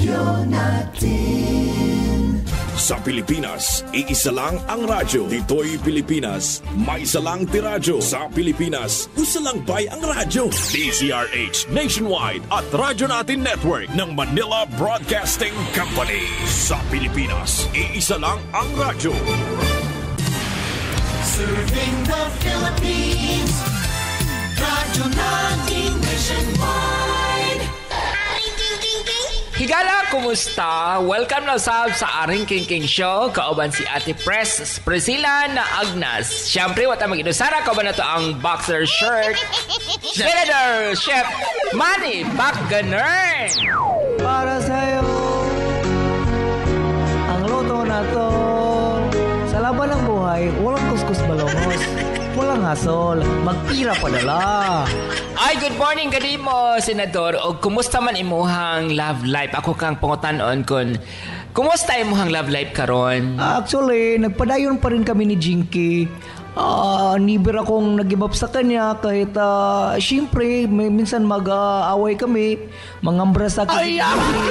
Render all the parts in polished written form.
radyo natin. Sa Pilipinas, iisa lang ang radyo. Dito'y Pilipinas, may isa lang tiradyo. Sa Pilipinas, isa lang bay ang radyo. DZRH Nationwide at Radyo Natin Network ng Manila Broadcasting Company. Sa Pilipinas, iisa lang ang radyo. Serving the Philippines, Radyo Natin Nationwide. Higala, kumusta? Welcome na sa Aring King Show. Kauban si Ate Priscilla na Agnas. Siyempre, wata mag-inusara. Kauban na to ang boxer shirt. Senator Chef Manny Pacganern. Para sa'yo, ang luto na to. Sa laban ng buhay, walang kuskus balongos. Walang hasol, magpira padala. Ay, good morning kadimo, Senador. O kumusta man imuhang love life? Ako kang pangutanon kun kumusta imuhang love life karon? Actually, nagpadayon pa rin kami ni Jinky. Nibir akong nag-give up sa kanya kahit siyempre minsan mag-away kami, mangambra sa akin.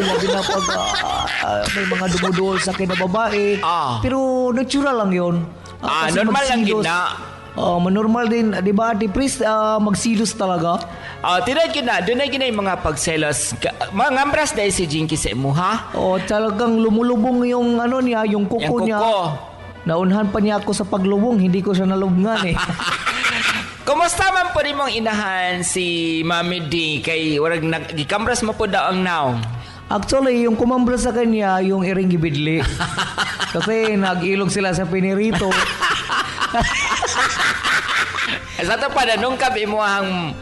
Labi na pag may mga dumudol sa akin na babae. Pero natura lang yun. Normal lang gina. Manormal din, di ba? Di Pris, magsilos talaga. Tinad gina, doon na gina yung mga pagselos. Mga ngambras dahil si Jinky sa imo, ha? Talagang lumulubong yung ano niya, yung kuko niya. Naunhan pa niya ako sa paglubong, hindi ko siya nalubngan eh. Kumusta man po rin mong inahan si Mami D kay warag nagikambras mo po daw ang now? Actually, yung kumambra sa kanya, yung iring gibidli. Kasi nag-ilog sila sa pinirito. Sa ito pa, nanungkab imuhang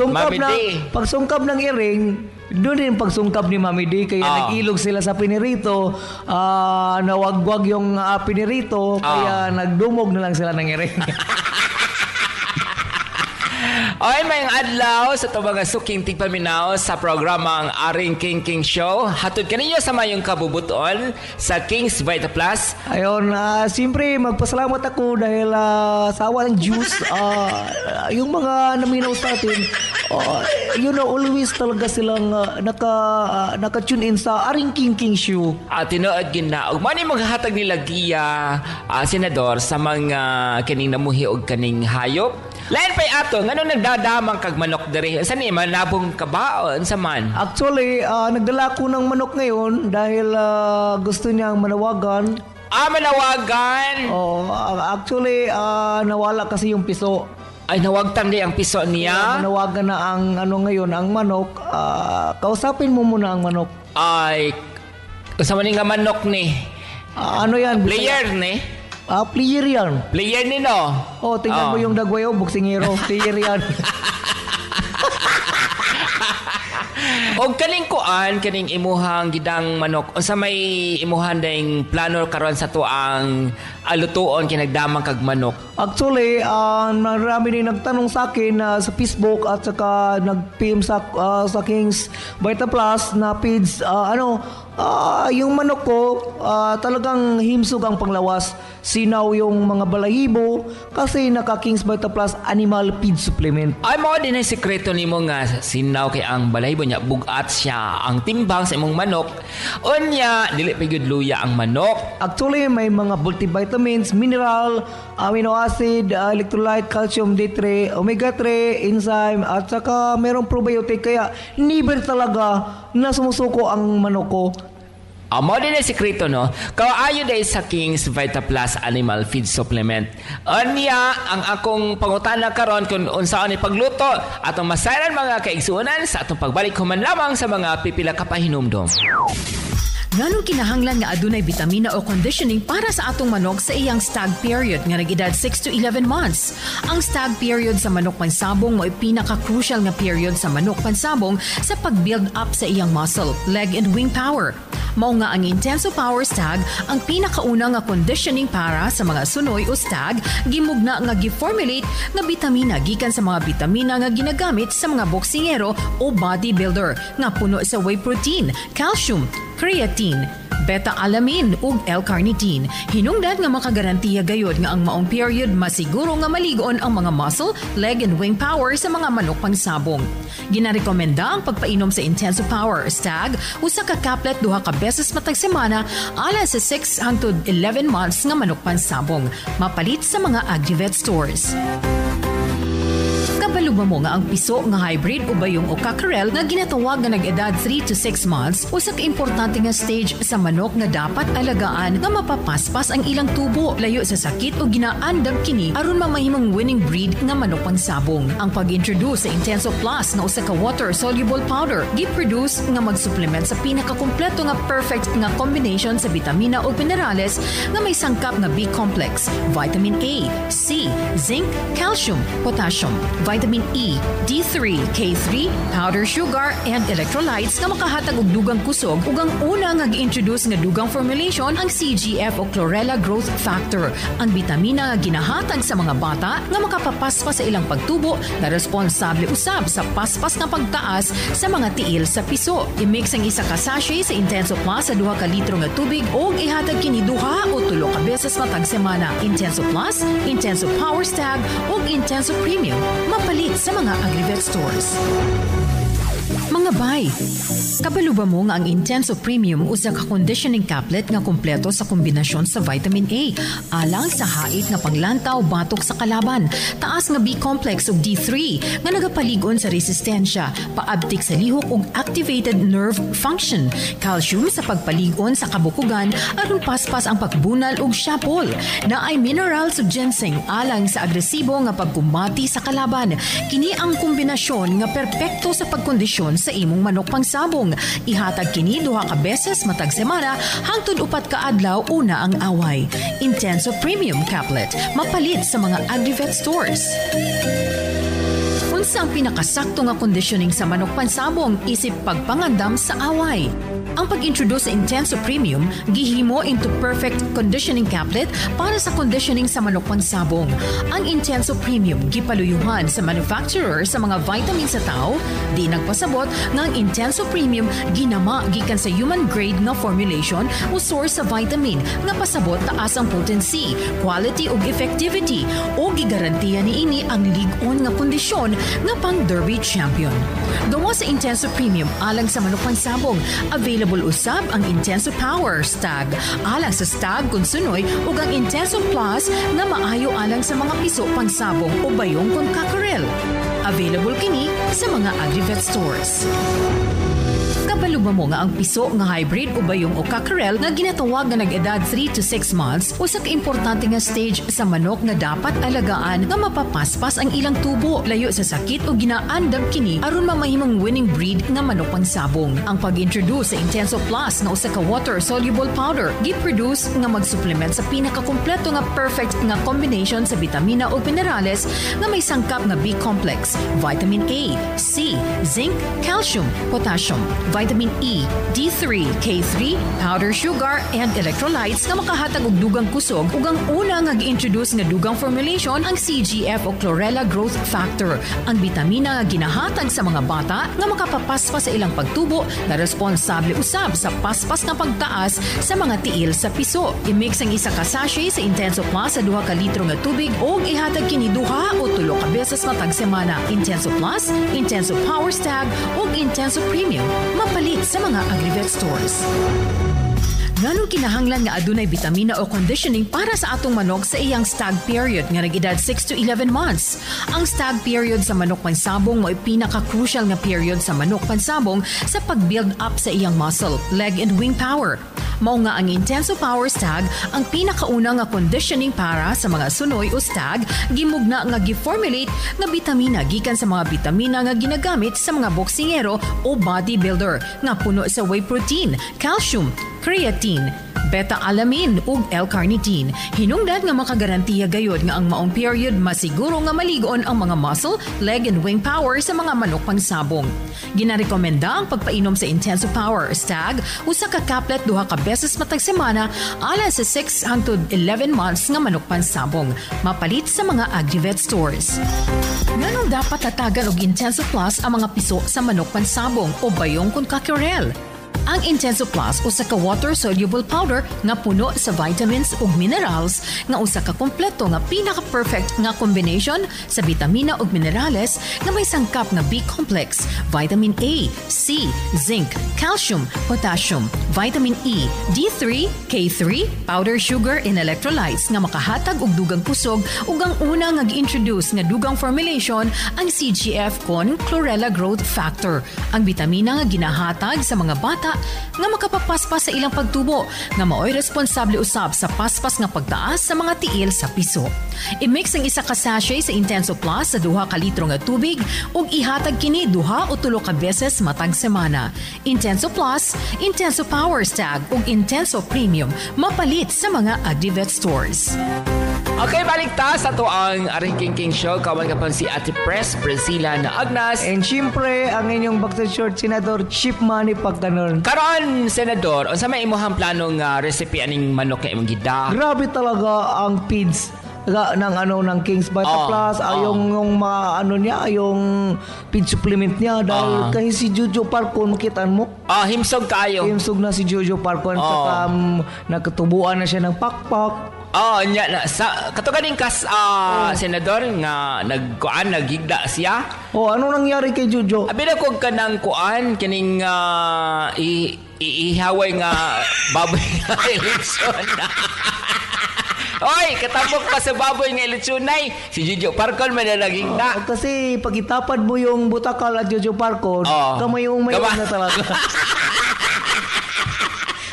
Mami D. Pagsungkab ng iring, doon din pagsungkab ni Mami D. Kaya nag-ilog sila sa pinirito. Nawagwag yung pinirito. Kaya nagdumog na lang sila ng iring. Oy, mayang adlaw sa ito mga suking tigpaminaw sa programang Aring King Show. Hatod kaninyo sa mayong kabubuton sa King's Vita Plus. Ayun, siyempre magpasalamat ako dahil sa awa ng Diyos, yung mga naminaw sa atin, always talaga silang naka-tune in sa Aring King Show. Tinood gina. Ug man maghatag nila giya, Senador, sa mga kaning namuhi og kaning hayop. Lain pa'y ato, ngano nagdadamang kag manok diri? Saan ni manabong kabaon sa man? Actually, nagdala ko ng manok ngayon dahil gusto niyang manawagan. Manawagan? Actually, nawala kasi yung piso. Ay, nawagtan di ang piso niya? Manawagan na ang ngayon, ang manok. Kausapin mo muna ang manok. Ay, kasama ni nga manok ni? Ano yan? Player ni? Player yan. Player ni no? Tingnan mo yung dagwayo, boksingero. Player yan. Og kaning kuan, kaning imuhang gidang manok, o sa may imuhan ding plano karon sa tuang alutuon kinagdamang kag manok. Actually, marami din nagtanong sa akin sa Facebook at saka nag-PM sa King's Vita Plus na page, yung manok ko talagang himsog ang panglawas. Sinaw yung mga balahibo kasi naka-King's Vita Plus Animal Feed Supplement. Ay mo din ang sekreto nimo nga sinaw kay ang balahibo niya bugat siya ang timbang sa imong manok. Unya dili pa gyud luya ang manok. Actually may mga multivitamins, mineral, amino acid, electrolyte, calcium D3, omega 3, enzyme at saka merong probiotic kaya never talaga na sumusuko ang manok ko. Mo din ang sekreto, no? Kaayo dahil sa King's Vita Plus Animal Feed Supplement. Anya ang akong pangutana karon kung unsaon ni pagluto atong masaran mga kaigsuonan sa atong pagbalik human lamang sa mga pipila ka pahinumdom. Nganong kinahanglan nga adunay bitamina o conditioning para sa atong manok sa iyang stag period nga nag-edad 6 to 11 months. Ang stag period sa manok pansabong mo ay pinaka-crucial nga period sa manok pansabong sa pag-build up sa iyang muscle, leg and wing power. Mao nga ang Intenso Power Stag ang pinakauna nga conditioning para sa mga sunoy o stag, gimugna nga gi-formulate nga bitamina gikan sa mga bitamina nga ginagamit sa mga boksingero o bodybuilder nga puno sa whey protein, calcium, creatine, beta-alanine ug L-carnitine. Hinungdan nga makagarantiya gayod nga ang maong period masiguro nga maligon ang mga muscle, leg and wing power sa mga manok pangsabong. Ginarekomenda ang pagpainom sa Intensive Power Stag usa ka kaplet duha ka beses matag semana alang sa 6 hangtod 11 months nga manok pansabong. Mapalit sa mga Agrivet stores. Kabaluba mo nga ang piso nga hybrid o bayong o cockerel nga ginatawag nga nag-edad 3 to 6 months usa ka importante nga stage sa manok nga dapat alagaan nga mapapaspas ang ilang tubo layo sa sakit o ginaandam kini aron mamahimong winning breed nga manok pangsabong. Ang pag-introduce sa Intenso Plus nga usa ka water-soluble powder gi-produce nga mag-supplement sa pinakakumpleto nga perfect nga combination sa vitamina o minerales nga may sangkap nga B-complex, vitamin A, C, zinc, calcium, potassium, vitamin E, D3, K3, powder sugar, and electrolytes nga makahatag og dugang kusog ug ang una nga gi-introduce nga dugang formulation ang CGF o Chlorella Growth Factor, ang bitamina nga ginahatag sa mga bata nga makapapaspas sa ilang pagtubo na responsable usab sa paspas nga pagtaas sa mga tiil sa piso. I-mix ang isa ka sachet sa Intenso Plus sa 2 ka litro nga tubig ug ihatag kini 2 o 3 ka beses matag semana. Intenso Plus, Intenso Power Stag ug Intenso Premium. Mapalit sa mga Agrivet stores. Mga bay, kabaluba mo nga ang Intenso Premium usa ka conditioning caplet nga kumpleto sa kombinasyon sa vitamin A, alang sa hait nga panglantaw batok sa kalaban, taas nga B-complex ug D3 nga nagapaligon sa resistensya, paabtik sa lihok ug activated nerve function, calcium sa pagpaligon sa kabukugan aron paspas ang pagbunal ug syapol, naay minerals ug ginseng alang sa agresibo nga pagkumbati sa kalaban. Kini ang kombinasyon nga perpekto sa pagkondisyon sa imong manok pangsabong. Ihatag kini 2 ka beses matag semana hangtod 4 ka adlaw una ang away. Intenso Premium Caplet, mapalit sa mga Agrivet stores. Unsa ang pinakasakto nga conditioning sa manok pansabong isip pagpangandam sa away? Ang pag-introduce sa Intenso Premium gihimo into perfect conditioning caplet para sa conditioning sa manok pansabong. Ang Intenso Premium gipaluyuhan sa manufacturer sa mga vitamins sa tao, di nagpasabot nga ang Intenso Premium ginama gikan sa human grade nga formulation o source sa vitamin nga pasabot taas ang potency, quality ug effectivity o gigarantiya niini ang lig-on nga kondisyon nga pang Derby champion. Gawa sa Intenso Premium alang sa manok pansabong, available usab ang Intenso Power Stag alang sa stag kun sunoy ug ang Intenso Plus nga maayo alang sa mga piso pangsabong o bayong kun cockerel. Available kini sa mga Agrivet stores. Kabaluba mo nga ang piso nga hybrid o bayong o cockerel nga ginatawag nga nag-edad 3 to 6 months usa ka importante nga stage sa manok nga dapat alagaan nga mapapaspas ang ilang tubo layo sa sakit o ginaandam kini aron mamahimong winning breed nga manok pangsabong. Ang pag-introduce sa Intenso Plus nga usa ka water-soluble powder gi-produce nga mag-supplement sa pinakakumpleto nga perfect nga combination sa vitamina o minerales nga may sangkap nga B-complex, vitamin A, C, zinc, calcium, potassium, vitamin E, D3, K3, powder sugar, and electrolytes nga makahatag og dugang kusog ug ang una nga gi-introduce nga dugang formulation ang CGF o Chlorella Growth Factor, ang bitamina nga ginahatag sa mga bata nga makapapaspas sa ilang pagtubo na responsable usab sa paspas nga pagtaas sa mga tiil sa piso. I-mix ang isa ka sachet sa Intenso Plus sa 2 ka litro nga tubig ug ihatag kini 2 o 3 ka beses matag semana. Intenso Plus, Intenso Power Stag ug Intenso Premium. Mapalit sa mga Agrivet stores. Nganong kinahanglan nga adunay bitamina o conditioning para sa atong manok sa iyang stag period nga nag-edad 6 to 11 months? Ang stag period sa manok pansabong mo'y pinaka-crucial nga period sa manok pansabong sa pag-build up sa iyang muscle, leg and wing power. Mao nga ang Intenso Power Stag ang pinakauna nga conditioning para sa mga sunoy o stag gimugna nga gi-formulate nga bitamina gikan sa mga bitamina nga ginagamit sa mga boksingero o bodybuilder nga puno sa whey protein, calcium, creatine, beta-alanine ug L-carnitine. Hinungdan nga makagarantiya gayod nga ang maong period masiguro nga maligon ang mga muscle, leg and wing power sa mga manok pangsabong. Ginarekomenda ang pagpainom sa Intenso Power Stag usa ka kaplet 2 ka beses matag semana alang sa 6 hangtod 11 months nga manok pansabong. Mapalit sa mga Agrivet stores. Nganong dapat tatagan og Intenso Plus ang mga piso sa manok pansabong o bayong kun cockerel? Ang Intenso Plus usa ka water-soluble powder nga puno sa vitamins ug minerals nga usa ka kompleto nga pinaka-perfect nga combination sa bitamina ug minerales nga may sangkap nga B-complex, vitamin A, C, zinc, calcium, potassium, vitamin E, D3, K3, powder sugar and electrolytes nga makahatag og dugang kusog ug ang una nga gi-introduce nga dugang formulation ang CGF con Chlorella Growth Factor, ang bitamina nga ginahatag sa mga bata nga makapapaspas sa ilang pagtubo nga maoy responsable usab sa paspas nga pagtaas sa mga tiil sa piso. I-mix ang isa ka sachet sa Intenso Plus sa 2 ka litro nga tubig ug ihatag kini 2 o 3 ka beses matag semana. Intenso Plus, Intenso Power Stag ug Intenso Premium mapalit sa mga Agrivet stores. Okay, balik ta sa to ang Aring King Show. Kawan ka pa si Ate Pres, Priscilla na Agnas. And syempre, ang inyong boxer short, Senador Chip Manny Pagtanon. Karon, Senador, unsa may imuhang planong recipe aning manok nga imong gida? Grabe talaga ang feeds ng King's Vita Plus, yung mga niya, yung feed supplement niya dahil kasi si Jojo Parcon, makitaan mo? Himsog kayo. Himsog na si Jojo Parcon, saka nagkatubuan na siya ng pakpak. Nya na sa katuganing senador nga naghigda siya. Ano nangyari kay Jojo? Abi na kog kanang kuan kining ihaway nga baboy nga eleksyon. Oy, katapok pa sa baboy nga eleksyon si Jojo Parcon man na naghigda. Kasi pag itapad mo yung butakal at Jojo Parcon, kamayong na talaga.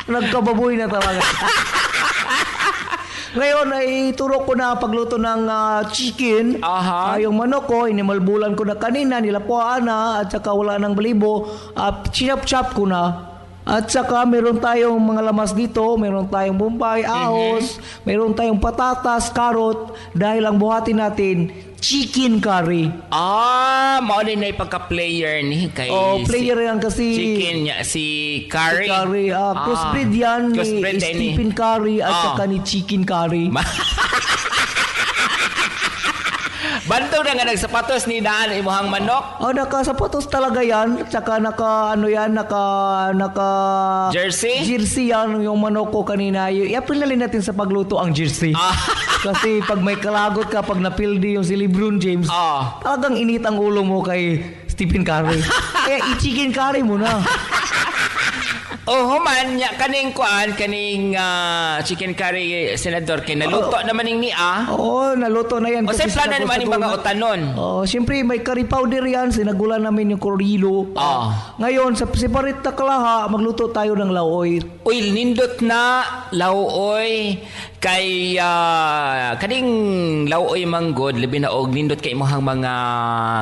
Nagkababoy na talaga. Ngayon ay turo ko na pagluto ng chicken. Yung manok ko, inimalbulan ko na kanina, nilapuan na, at saka wala ng balibo. Chinap-chop ko na. At saka meron tayong mga lamas dito, meron tayong bombay, ahos, meron tayong patatas, carrot, dahil ang buhatin natin, chicken curry. Mao na pagka-player ni kay player yan kasi chicken niya si curry. Crossbreed yan ni Stephen Curry at saka ni chicken curry. Banto na nga nagsapatos ni Daan imuhang manok. Nakasapatos talaga yan. Tsaka naka jersey? Jersey yan yung manok ko kanina. I-aprilin natin sa pagluto ang jersey. Kasi pag may kalagot ka, pag napildi yung si LeBron James, talagang init ang ulo mo kay Stephen Curry. Kaya i-chicken curry mo na. Man, kaning chicken curry, Senador, kay naluto naman ning niya. Naluto na yan. Kasi plano naman yung mga utanon. Siyempre, may curry powder yan. Sinagulan namin yung korilo. Ngayon, sa separate na kalaha, magluto tayo ng lauoy. Uy, nindot na lauoy. Kay kaning lauoy manggod, labi na og nindot kay imong mga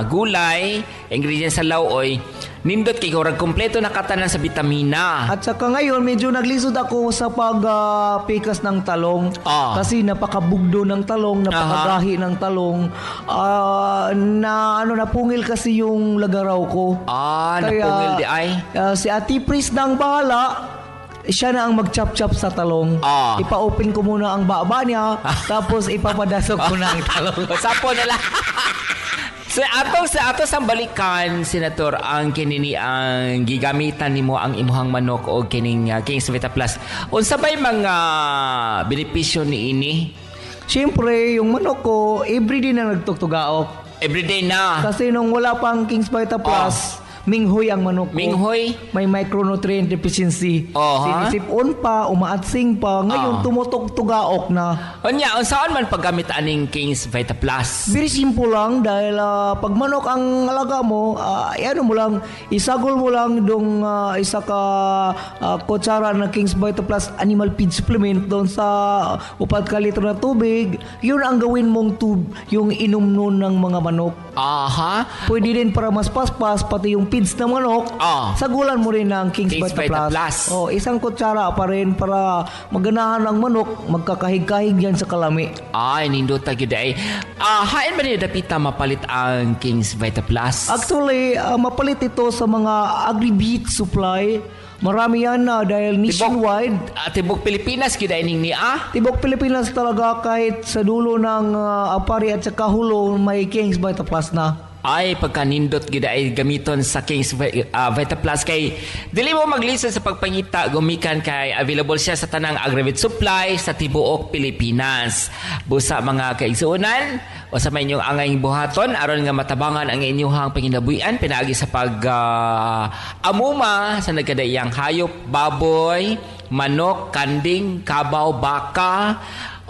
gulay, ingredients sa lauoy. Nindot kay kurang kompleto na katanan sa bitamina. At saka ngayon, medyo naglisod ako sa pagpikas ng talong. Kasi napakabugdo ng talong, napakagahi ng talong. Napungil kasi yung lagaraw ko. Napungil di ay? Si Ate Pris nang bahala. Siya na ang mag-chop-chop sa talong. Ipa-open ko muna ang baba niya, tapos ipapadasok ko na ang talong. Sapo na lang. Sa ato sang balikan, Senator, ang kinini ang gigamitan nimo ang imuhang manok o kining King's Vita Plus. Unsa bay mga benepisyo niini? Siyempre, yung manok ko, everyday na nagtugtugaok. Everyday na. Kasi nung wala pang King's Vita Plus, minghoy ang manok ko. Minghoy? May micronutrient deficiency. Sinisipon pa, umaatsing pa. Ngayon, tumutog-tugaok na. Saan man paggamit aning King's Vita Plus? Very simple lang dahil pag manok ang alaga mo, mo lang, isagol mo lang dong isa ka kutsara ng King's Vita Plus animal feed supplement doon sa 4 ka litro na tubig. Yun ang gawin mong yung inom nun ng mga manok. Pwede din para mas paspas, pati yung feeds ng manok, sagulan mo rin ng King's Vita Plus. Isang kutsara pa rin para maganahan ang manok, magkakahig-kahig yan sa kalami. Nindot tagi day. Hain ba niya dapita mapalit ang King's Vita Plus? Actually, mapalit ito sa mga Agribeat supply. Marami yan na dahil nationwide. Tibok Pilipinas, kidaining niya? Tibok Pilipinas talaga kahit sa dulo ng apari at sa kahulo may King's Vita Plus na. Ay, pagkanindot gid ay gamiton sa King's Vita Plus kay dili mo maglisa sa pagpangita gumikan kay available siya sa tanang agri-food supply sa tibuok Pilipinas. Busa mga kaigsuonan o sa may inyong angay buhaton aron nga matabangan ang inyong panginabuhian pinaagi sa pag amuma sa nagkadaiyang hayop, baboy, manok, kanding, kabaw, baka,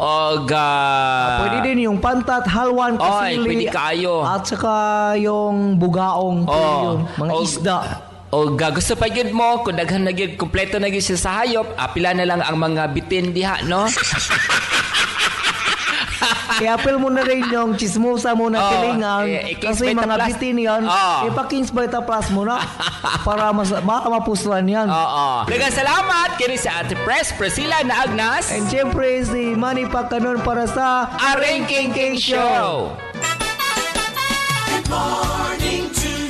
o Pwede din yung pantat, halwan, kasili. pwede kayo. At saka yung bugaong. Pwede yun, mga isda. O gusto pa yun mo, kung daghan na yun, kompleto na yun siya sa hayop, pila na lang ang mga bitin diha, no? I-apel mo na rin yung chismosa mo na kilingan. King's Kasi Vita mga Plus. bitin yan. Ipa-King's Vita Plus mo na. Para mapuslan yan. Oo. Daghang salamat kini sa Ate Priscilla na Agnas. And syempre si Manny Pagkanon para sa Aring King King Show. Good morning to